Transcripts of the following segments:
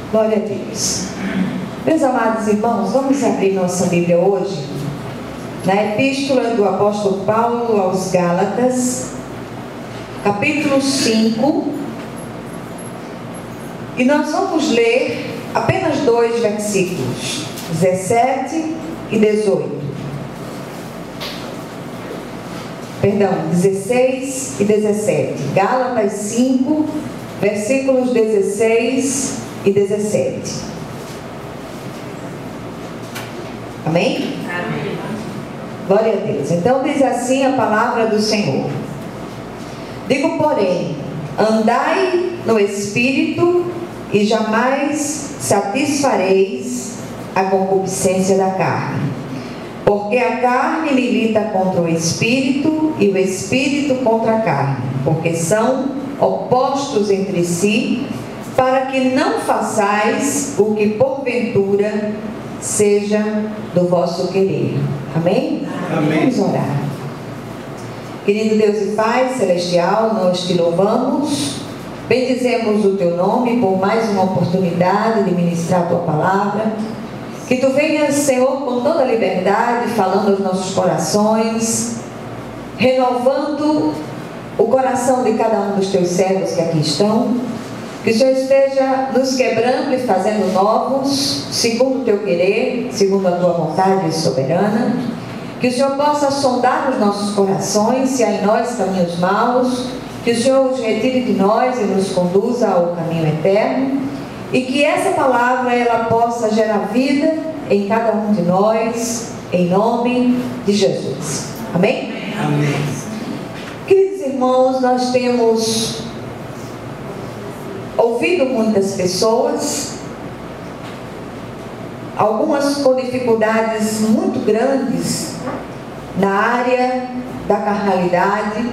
Glória a Deus. Meus amados irmãos, vamos abrir nossa Bíblia hoje na Epístola do Apóstolo Paulo aos Gálatas, capítulo 5, e nós vamos ler apenas 2 versículos, 17 e 18. Perdão, 16 e 17. Gálatas 5, versículos 16 e 17. Amém? Amém. Glória a Deus. Então diz assim a palavra do Senhor: digo, porém, andai no Espírito e jamais satisfareis a concupiscência da carne. Porque a carne milita contra o Espírito e o Espírito contra a carne, porque são opostos entre si, para que não façais o que porventura seja do vosso querer. Amém? Amém. Vamos orar. Querido Deus e Pai celestial, nós te louvamos, bendizemos o teu nome por mais uma oportunidade de ministrar a tua palavra. Que tu venhas, Senhor, com toda a liberdade, falando aos nossos corações, renovando o coração de cada um dos teus servos que aqui estão. Que o Senhor esteja nos quebrando e fazendo novos, segundo o teu querer, segundo a tua vontade soberana. Que o Senhor possa sondar os nossos corações, se há em nós caminhos maus. Que o Senhor os retire de nós e nos conduza ao caminho eterno. E que essa palavra ela possa gerar vida em cada um de nós, em nome de Jesus. Amém? Amém. Queridos irmãos, nós temos ouvido muitas pessoas, algumas com dificuldades muito grandes na área da carnalidade,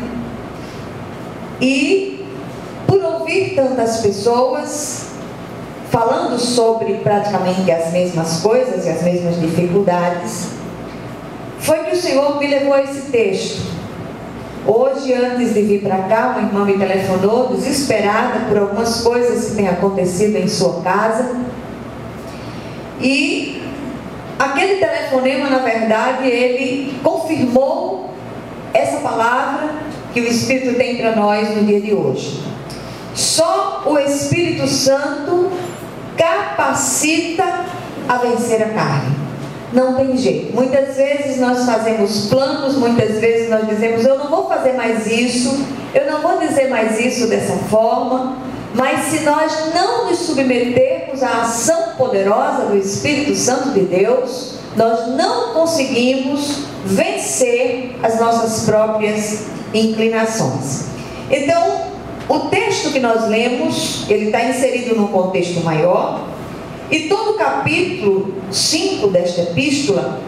e por ouvir tantas pessoas falando sobre praticamente as mesmas coisas e as mesmas dificuldades, foi que o Senhor me levou a esse texto. Hoje, antes de vir para cá, uma irmã me telefonou, desesperada por algumas coisas que têm acontecido em sua casa. E aquele telefonema, na verdade, ele confirmou essa palavra que o Espírito tem para nós no dia de hoje. Só o Espírito Santo capacita a vencer a carne. Não tem jeito. Muitas vezes nós fazemos planos, muitas vezes nós dizemos, eu não vou fazer mais isso, eu não vou dizer mais isso dessa forma, mas se nós não nos submetermos à ação poderosa do Espírito Santo de Deus, nós não conseguimos vencer as nossas próprias inclinações. Então, o texto que nós lemos, ele está inserido num contexto maior, e todo o capítulo 5 desta epístola,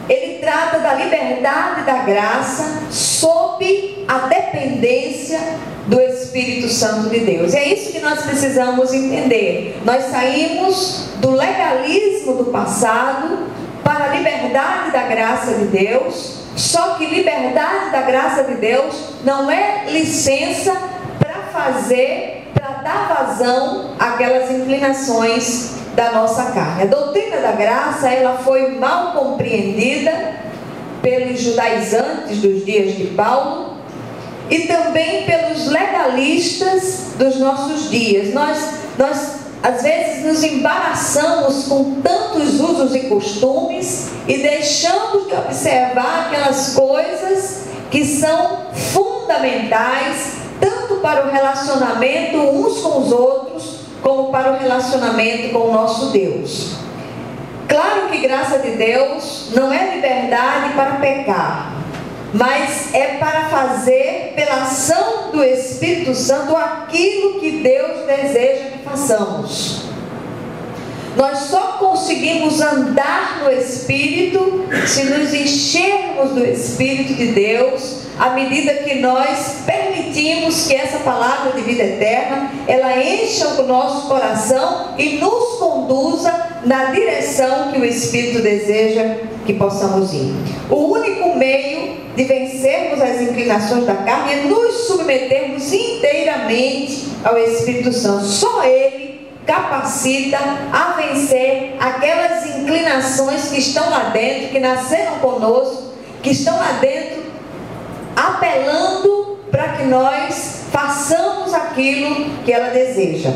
ele trata da liberdade da graça sob a dependência do Espírito Santo de Deus. E é isso que nós precisamos entender. Nós saímos do legalismo do passado para a liberdade da graça de Deus. Só que liberdade da graça de Deus não é licença para dar vazão àquelas inclinações da nossa carne. A doutrina da graça, ela foi mal compreendida pelos judaizantes dos dias de Paulo e também pelos legalistas dos nossos dias. Nós às vezes nos embaraçamos com tantos usos e costumes e deixamos de observar aquelas coisas que são fundamentais tanto para o relacionamento uns com os outros como para o relacionamento com o nosso Deus. Claro que graça de Deus não é liberdade para pecar, mas é para fazer pela ação do Espírito Santo aquilo que Deus deseja que façamos. Nós só conseguimos andar no Espírito se nos enchermos do Espírito de Deus, à medida que nós permitimos que essa palavra de vida eterna, ela encha o nosso coração e nos conduza na direção que o Espírito deseja que possamos ir. O único meio de vencermos as inclinações da carne é nos submetermos inteiramente ao Espírito Santo. Só Ele capacita a vencer aquelas inclinações que estão lá dentro, que nasceram conosco, que estão lá dentro, apelando para que nós façamos aquilo que ela deseja.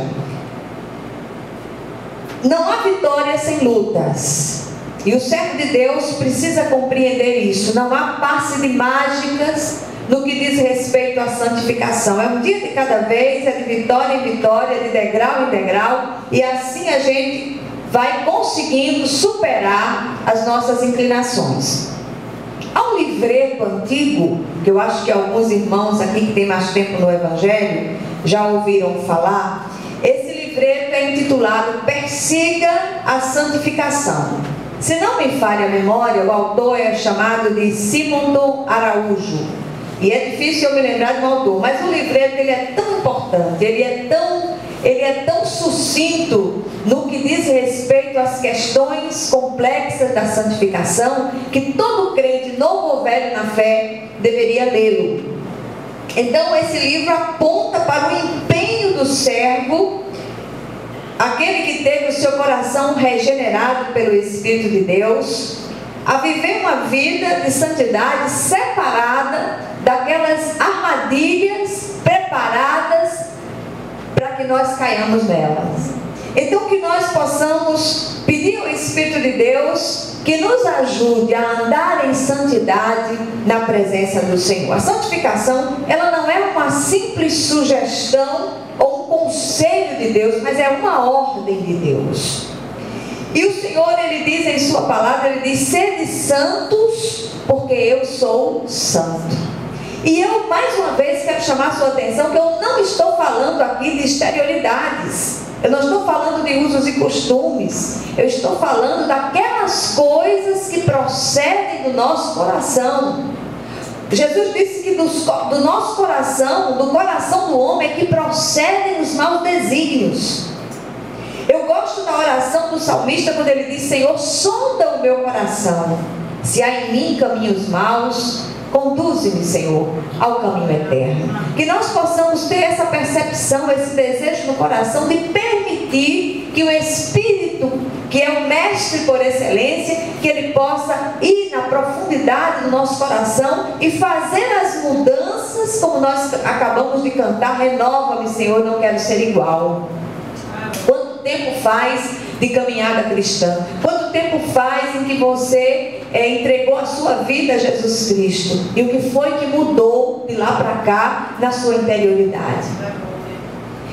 Não há vitória sem lutas. E o servo de Deus precisa compreender isso. Não há passe de mágicas no que diz respeito à santificação. É um dia de cada vez, é de vitória em vitória, de degrau em degrau, e assim a gente vai conseguindo superar as nossas inclinações. Há um livreto antigo, que eu acho que alguns irmãos aqui que têm mais tempo no Evangelho já ouviram falar. Esse livreto é intitulado Persiga a Santificação. Se não me falha a memória, o autor é chamado de Simonton Araújo. E é difícil eu me lembrar de um autor, mas o livreto ele é tão importante, ele é tão sucinto no que diz respeito às questões complexas da santificação, que todo crente, novo ou velho na fé, deveria lê-lo. Então esse livro aponta para o empenho do servo, aquele que teve o seu coração regenerado pelo Espírito de Deus, a viver uma vida de santidade separada daquelas armadilhas preparadas para que nós caiamos nelas. Então que nós possamos pedir ao Espírito de Deus que nos ajude a andar em santidade na presença do Senhor. A santificação, ela não é uma simples sugestão ou um conselho de Deus, mas é uma ordem de Deus. E o Senhor, Ele diz em sua palavra, Ele diz: sede santos, porque eu sou santo. E eu, mais uma vez, quero chamar a sua atenção que eu não estou falando aqui de exterioridades. Eu não estou falando de usos e costumes. Eu estou falando daquelas coisas que procedem do nosso coração. Jesus disse que do nosso coração, do coração do homem, é que procedem os maus desígnios. Eu gosto da oração do salmista quando ele diz: Senhor, sonda o meu coração. Se há em mim caminhos maus, conduze-me, Senhor, ao caminho eterno. Que nós possamos ter essa percepção, esse desejo no coração de permitir que o Espírito, que é o mestre por excelência, que ele possa ir na profundidade do nosso coração e fazer as mudanças, como nós acabamos de cantar: renova-me, Senhor, não quero ser igual. Quanto tempo faz de caminhada cristã? Quanto tempo faz em que você entregou a sua vida a Jesus Cristo? E o que foi que mudou de lá para cá na sua interioridade?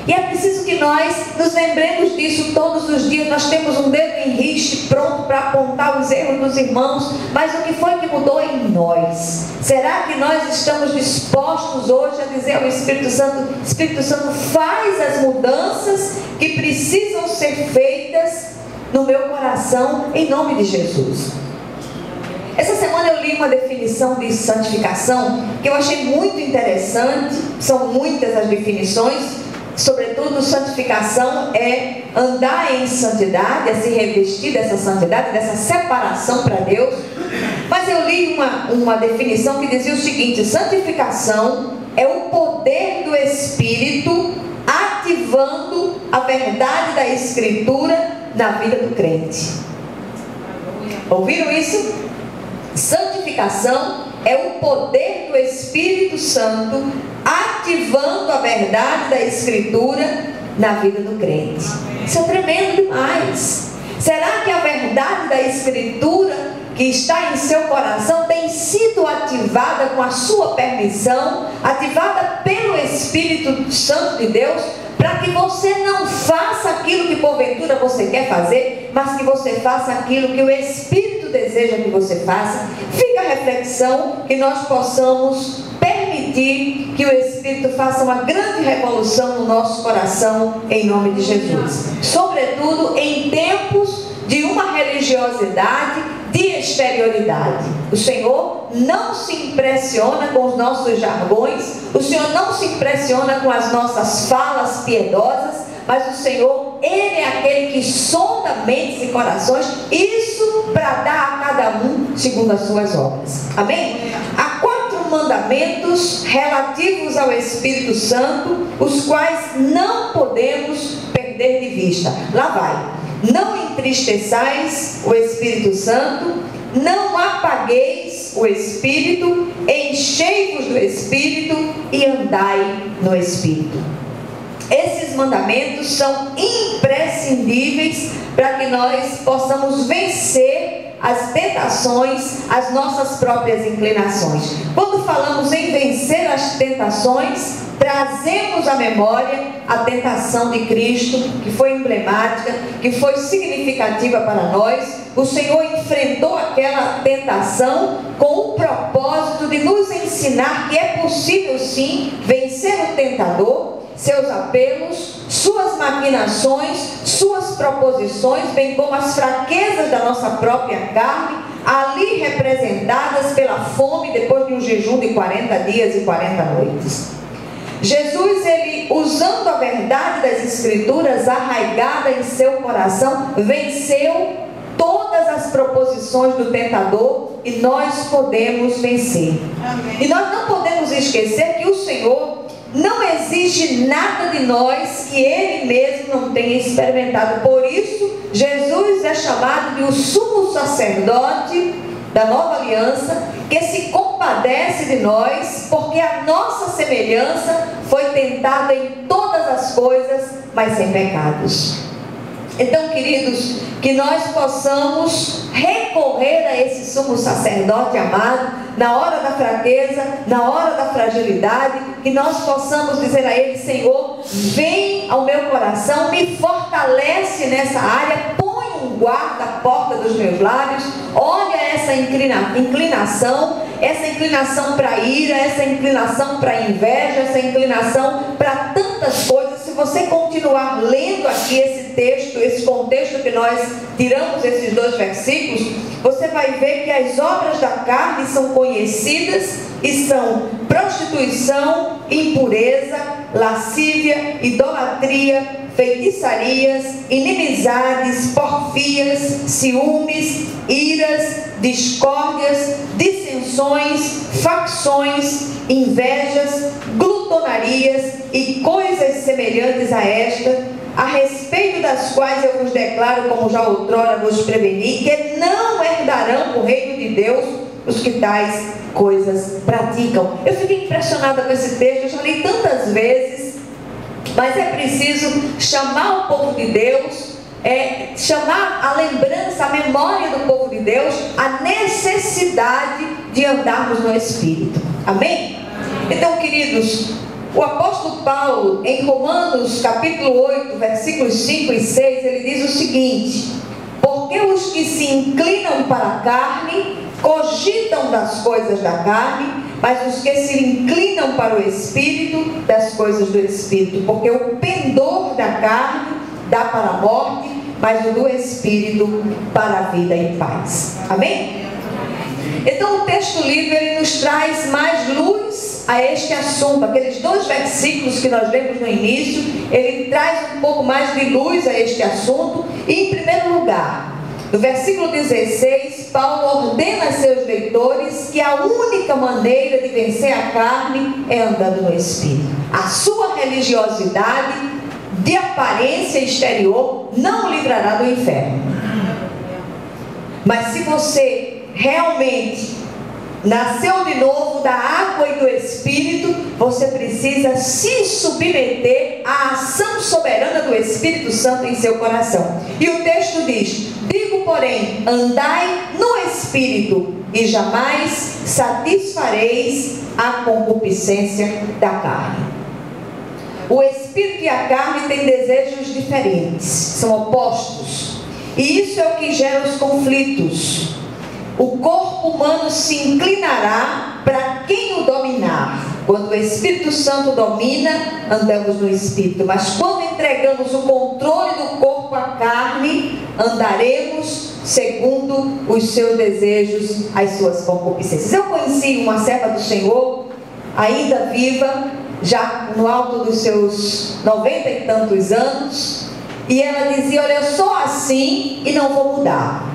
E é preciso que nós nos lembremos disso todos os dias. Nós temos um dedo em riste pronto para apontar os erros dos irmãos, mas o que foi que mudou em nós? Será que nós estamos dispostos hoje a dizer ao Espírito Santo: Espírito Santo, faz as mudanças que precisam ser feitas no meu coração, em nome de Jesus? Essa semana eu li uma definição de santificação que eu achei muito interessante. São muitas as definições. Sobretudo, santificação é andar em santidade, é se revestir dessa santidade, dessa separação para Deus. Mas eu li uma definição que dizia o seguinte: santificação é o poder do Espírito ativando a verdade da Escritura na vida do crente. Ouviram isso? Santificação é o poder do Espírito Santo ativando a verdade da Escritura na vida do crente. Isso é tremendo demais. Será que a verdade da Escritura que está em seu coração tem sido ativada com a sua permissão, ativada pelo Espírito Santo de Deus, para que você não faça aquilo que porventura você quer fazer, mas que você faça aquilo que o Espírito deseja que você faça? Fica a reflexão, que nós possamos permitir que o Espírito faça uma grande revolução no nosso coração, em nome de Jesus. Sobretudo em tempos de uma religiosidade de exterioridade. O Senhor não se impressiona com os nossos jargões, o Senhor não se impressiona com as nossas falas piedosas, mas o Senhor, Ele é aquele que sonda mentes e corações, isso para dar a cada um segundo as suas obras. Amém? Há 4 mandamentos relativos ao Espírito Santo, os quais não podemos perder perder de vista. Lá vai. Não entristeçais o Espírito Santo, não apagueis o Espírito, enchei-vos do Espírito e andai no Espírito. Esses mandamentos são imprescindíveis para que nós possamos vencer as tentações, as nossas próprias inclinações. Quando falamos em vencer as tentações, trazemos à memória a tentação de Cristo, que foi emblemática, que foi significativa para nós. O Senhor enfrentou aquela tentação com o propósito de nos ensinar que é possível sim vencer o tentador, seus apelos, suas maquinações, suas proposições, bem como as fraquezas da nossa própria carne, ali representadas pela fome depois de um jejum de 40 dias e 40 noites. Jesus, ele, usando a verdade das Escrituras arraigada em seu coração, venceu todas as proposições do tentador e nós podemos vencer. Amém. E nós não podemos esquecer que o Senhor não exige nada de nós que Ele mesmo não tenha experimentado. Por isso, Jesus é chamado de o sumo sacerdote da nova aliança, que se compadece de nós, porque a nossa semelhança foi tentada em todas as coisas, mas sem pecados. Então, queridos, que nós possamos recorrer a esse sumo sacerdote amado, na hora da fraqueza, na hora da fragilidade, que nós possamos dizer a Ele: Senhor, vem ao meu coração, me fortalece nessa área, põe um guarda à porta dos meus lábios, olha essa inclinação para a ira, essa inclinação para a inveja, essa inclinação para tantas coisas. Se você continuar lendo aqui esse texto, esse contexto que nós tiramos esses 2 versículos, você vai ver que as obras da carne são conhecidas e são prostituição, impureza, lascívia, idolatria, feitiçarias, inimizades, porfias, ciúmes, iras, discórdias, dissensões, facções, invejas, glutonarias e coisas semelhantes a esta, a respeito das quais eu vos declaro, como já outrora vos preveni, que não herdarão o reino de Deus os que tais coisas praticam. Eu fiquei impressionada com esse texto, eu já li tantas vezes, mas é preciso chamar o povo de Deus, chamar a lembrança, a memória do povo de Deus, a necessidade de andarmos no Espírito. Amém? Então, queridos, o apóstolo Paulo, em Romanos capítulo 8, versículos 5 e 6, ele diz o seguinte: porque os que se inclinam para a carne cogitam das coisas da carne, mas os que se inclinam para o Espírito, das coisas do Espírito. Porque o pendor da carne dá para a morte, mas o do Espírito para a vida e paz. Amém? Então o texto livre, ele nos traz mais luz a este assunto. Aqueles 2 versículos que nós lemos no início, ele traz um pouco mais de luz a este assunto. E em primeiro lugar, no versículo 16, Paulo ordena a seus leitores que a única maneira de vencer a carne é andando no Espírito. A sua religiosidade de aparência exterior não o livrará do inferno. Mas se você realmente nasceu de novo da água e do Espírito, você precisa se submeter à ação soberana do Espírito Santo em seu coração. E o texto diz: digo, porém, andai no Espírito, e jamais satisfareis a concupiscência da carne. O Espírito e a carne têm desejos diferentes, são opostos, e isso é o que gera os conflitos. O corpo humano se inclinará para quem o dominar. Quando o Espírito Santo domina, andamos no Espírito. Mas quando entregamos o controle do corpo à carne, andaremos segundo os seus desejos, as suas concupiscências. Eu conheci uma serva do Senhor, ainda viva, já no alto dos seus 90 e tantos anos, e ela dizia: olha, eu sou assim e não vou mudar.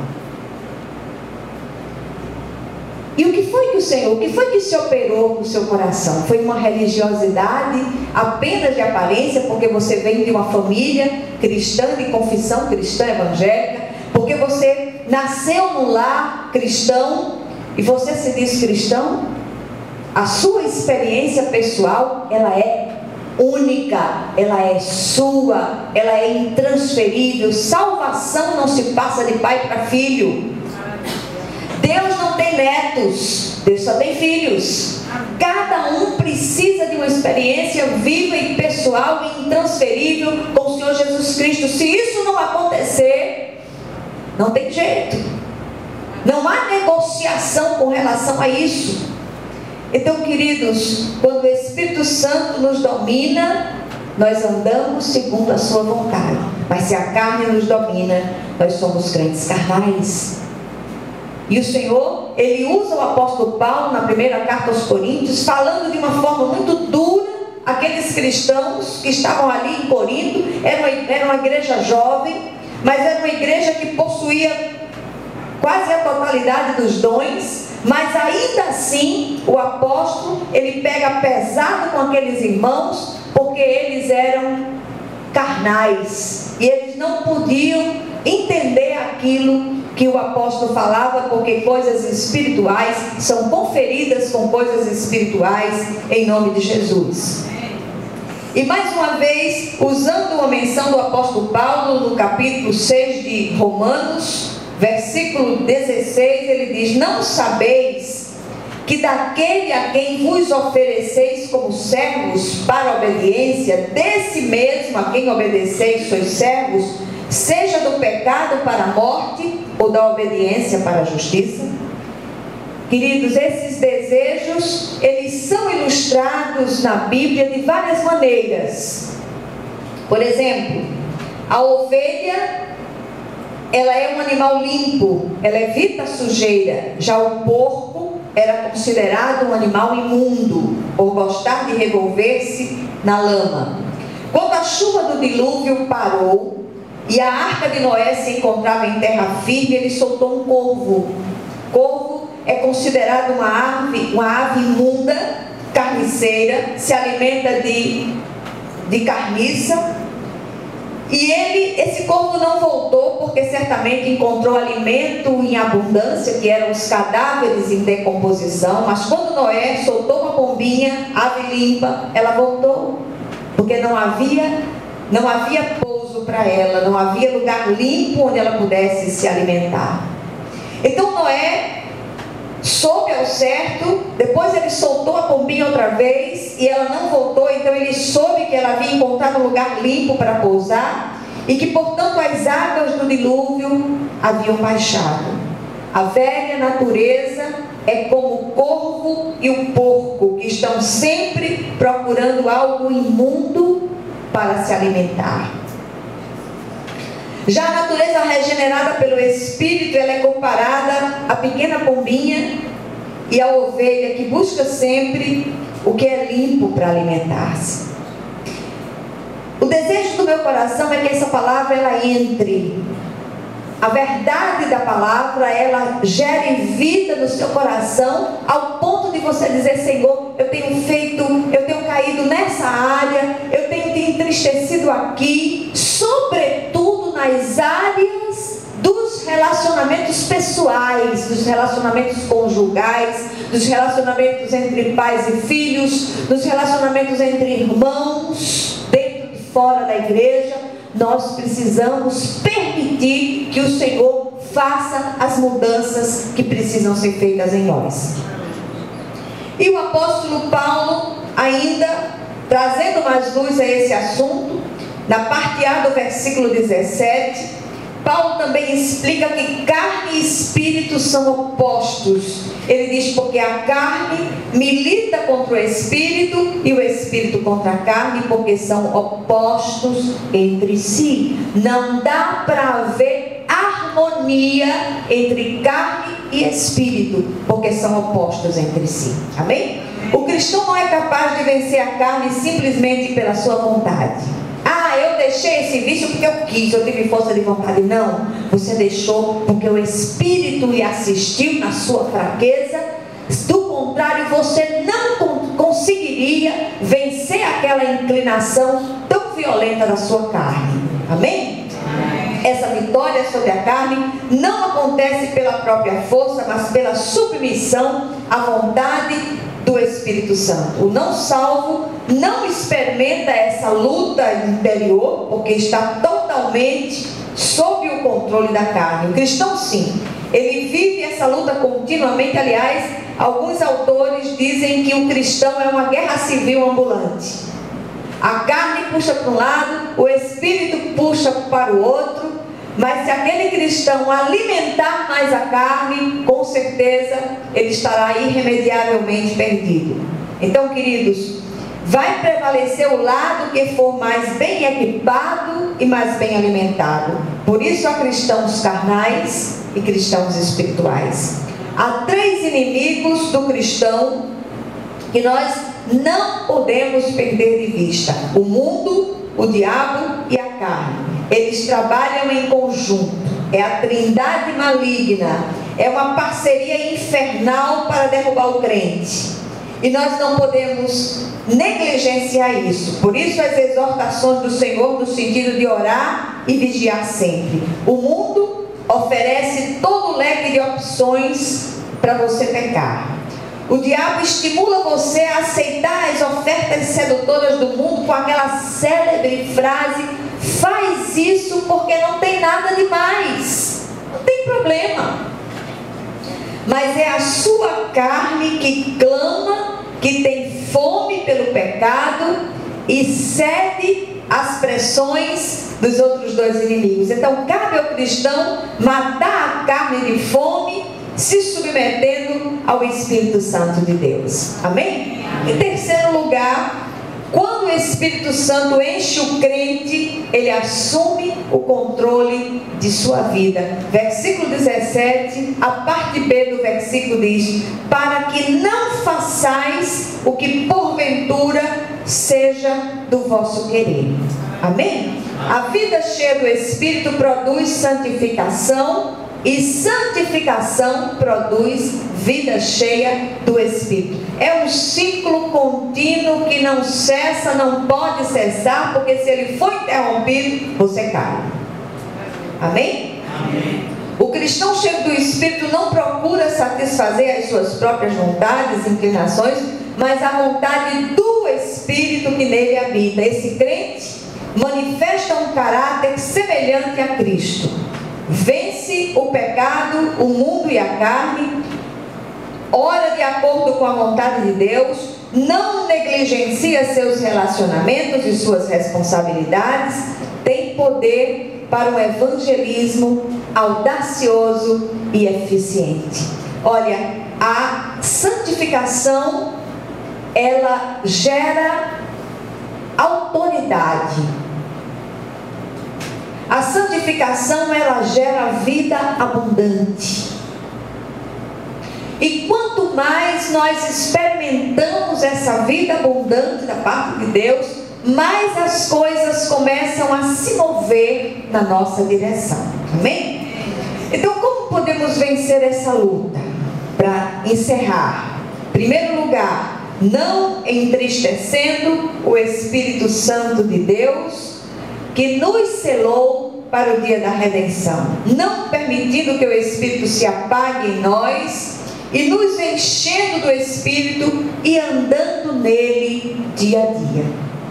E o que foi que o Senhor? O que foi que se operou no seu coração? Foi uma religiosidade apenas de aparência, porque você vem de uma família cristã, de confissão cristã evangélica, porque você nasceu num lar cristão e você se diz cristão? A sua experiência pessoal, ela é única, ela é sua, ela é intransferível. Salvação não se passa de pai para filho. Deus não tem netos, Deus só tem filhos. Cada um precisa de uma experiência viva e pessoal e intransferível com o Senhor Jesus Cristo. Se isso não acontecer, não tem jeito. Não há negociação com relação a isso. Então, queridos, quando o Espírito Santo nos domina, nós andamos segundo a sua vontade. Mas se a carne nos domina, nós somos crentes carnais. E o Senhor, Ele usa o apóstolo Paulo na primeira carta aos Coríntios, falando de uma forma muito dura aqueles cristãos que estavam ali em Corinto. Era uma igreja jovem, mas era uma igreja que possuía quase a totalidade dos dons. Mas ainda assim, o apóstolo, ele pega pesado com aqueles irmãos, porque eles eram carnais, e eles não podiam entender aquilo que o apóstolo falava, porque coisas espirituais são conferidas com coisas espirituais, em nome de Jesus. E mais uma vez, usando uma menção do apóstolo Paulo, no capítulo 6 de Romanos, versículo 16, ele diz: não sabeis que daquele a quem vos ofereceis como servos para a obediência, desse mesmo a quem obedeceis sois servos, seja do pecado para a morte, ou da obediência para a justiça? Queridos, esses desejos, eles são ilustrados na Bíblia de várias maneiras. Por exemplo, a ovelha, ela é um animal limpo, ela evita a sujeira. Já o porco era considerado um animal imundo, por gostar de revolver-se na lama. Quando a chuva do dilúvio parou e a arca de Noé se encontrava em terra firme, ele soltou um corvo. Corvo é considerado uma ave imunda, carniceira, se alimenta de carniça. E esse corvo não voltou, porque certamente encontrou alimento em abundância, que eram os cadáveres em decomposição. Mas quando Noé soltou uma pombinha, ave limpa, ela voltou, porque não havia pouso para ela, não havia lugar limpo onde ela pudesse se alimentar. Então Noé soube ao certo, depois ele soltou a pombinha outra vez e ela não voltou, então ele soube que ela havia encontrado um lugar limpo para pousar e que, portanto, as águas do dilúvio haviam baixado. A velha natureza é como o corvo e o porco, que estão sempre procurando algo imundo para se alimentar. Já a natureza regenerada pelo Espírito, ela é comparada à pequena pombinha e à ovelha que busca sempre o que é limpo para alimentar-se. O desejo do meu coração é que essa palavra ela entre. A verdade da palavra, ela gere vida no seu coração, ao ponto de você dizer: Senhor, eu tenho caído nessa área, eu tenho te entristecido aqui, sobretudo nas áreas dos relacionamentos pessoais, dos relacionamentos conjugais, dos relacionamentos entre pais e filhos, dos relacionamentos entre irmãos, dentro e fora da igreja. Nós precisamos permitir que o Senhor faça as mudanças que precisam ser feitas em nós. E o apóstolo Paulo, ainda trazendo mais luz a esse assunto, na parte A do versículo 17, Paulo também explica que carne e espírito são opostos. Ele diz: porque a carne milita contra o espírito e o espírito contra a carne, porque são opostos entre si. Não dá para haver harmonia entre carne e espírito, porque são opostos entre si. Amém? O cristão não é capaz de vencer a carne simplesmente pela sua vontade. Eu deixei esse vício porque eu quis, eu tive força de vontade. Não, você deixou porque o Espírito lhe assistiu na sua fraqueza. Do contrário, você não conseguiria vencer aquela inclinação tão violenta da sua carne. Amém? Essa vitória sobre a carne não acontece pela própria força, mas pela submissão à vontade do Espírito Santo. O não salvo não experimenta essa luta interior, porque está totalmente sob o controle da carne. O cristão, sim, ele vive essa luta continuamente. Aliás, alguns autores dizem que o cristão é uma guerra civil ambulante. A carne puxa para um lado, o Espírito puxa para o outro, mas se aquele cristão alimentar mais a carne, com certeza ele estará irremediavelmente perdido. Então, queridos, vai prevalecer o lado que for mais bem equipado e mais bem alimentado. Por isso há cristãos carnais e cristãos espirituais. Há 3 inimigos do cristão que nós não podemos perder de vista: o mundo, o diabo e a carne. Eles trabalham em conjunto, é a trindade maligna, é uma parceria infernal para derrubar o crente, e nós não podemos negligenciar isso. Por isso as exortações do Senhor no sentido de orar e vigiar sempre. O mundo oferece todo o leque de opções para você pecar. O diabo estimula você a aceitar as ofertas sedutoras do mundo com aquela célebre frase: faz isso porque não tem nada demais, não tem problema. Mas é a sua carne que clama, que tem fome pelo pecado e cede às pressões dos outros 2 inimigos. Então cabe ao cristão matar a carne de fome, se submetendo ao Espírito Santo de Deus. Amém? Em terceiro lugar, quando o Espírito Santo enche o crente, ele assume o controle de sua vida. Versículo 17, a parte B do versículo diz: para que não façais o que porventura seja do vosso querer. Amém? A vida cheia do Espírito produz santificação, e santificação produz vida cheia do Espírito. É um ciclo contínuo que não cessa, não pode cessar, porque se ele for interrompido, você cai. Amém? Amém. O cristão cheio do Espírito não procura satisfazer as suas próprias vontades, inclinações, mas a vontade do Espírito que nele habita. Esse crente manifesta um caráter semelhante a Cristo. Vence o pecado, o mundo e a carne, ora de acordo com a vontade de Deus, não negligencia seus relacionamentos e suas responsabilidades, tem poder para um evangelismo audacioso e eficiente. Olha, a santificação, ela gera autoridade. A santificação, ela gera vida abundante. E quanto mais nós experimentamos essa vida abundante da parte de Deus, mais as coisas começam a se mover na nossa direção. Amém? Então, como podemos vencer essa luta? Para encerrar, em primeiro lugar, não entristecendo o Espírito Santo de Deus, que nos selou para o dia da redenção, não permitindo que o Espírito se apague em nós, e nos enchendo do Espírito e andando nele dia a dia.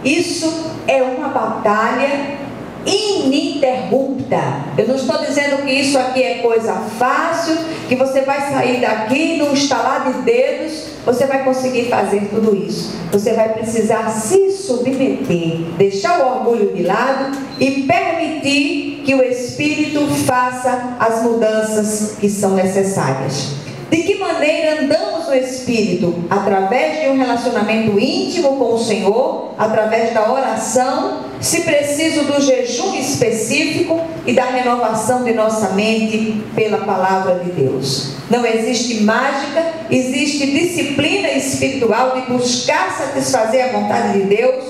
Isso é uma batalha ininterrupta. Eu não estou dizendo que isso aqui é coisa fácil, que você vai sair daqui num estalar de dedos, você vai conseguir fazer tudo isso. Você vai precisar se submeter, deixar o orgulho de lado e permitir que o Espírito faça as mudanças que são necessárias. De que maneira andamos no Espírito? Através de um relacionamento íntimo com o Senhor, através da oração, se preciso do jejum específico e da renovação de nossa mente pela palavra de Deus. Não existe mágica, existe disciplina espiritual de buscar satisfazer a vontade de Deus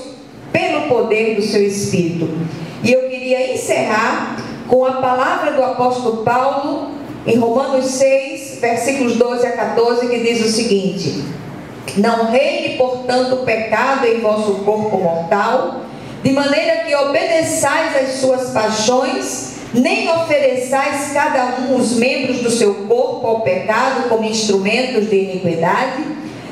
pelo poder do seu Espírito. E eu queria encerrar com a palavra do apóstolo Paulo em Romanos 6, versículos 12 a 14, que diz o seguinte: Não reine, portanto, o pecado em vosso corpo mortal, de maneira que obedeçais às suas paixões, nem ofereçais cada um os membros do seu corpo ao pecado como instrumentos de iniquidade,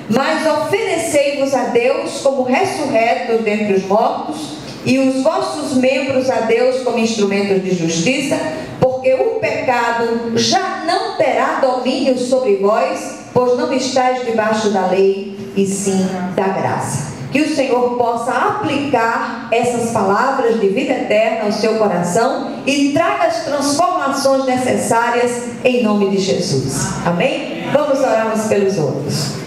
mas oferecei-vos a Deus como ressurretos dentre os mortos, e os vossos membros a Deus como instrumentos de justiça, porque o pecado já não terá domínio sobre vós, pois não estáis debaixo da lei, e sim da graça. Que o Senhor possa aplicar essas palavras de vida eterna ao seu coração e traga as transformações necessárias em nome de Jesus. Amém? Vamos orar uns pelos outros.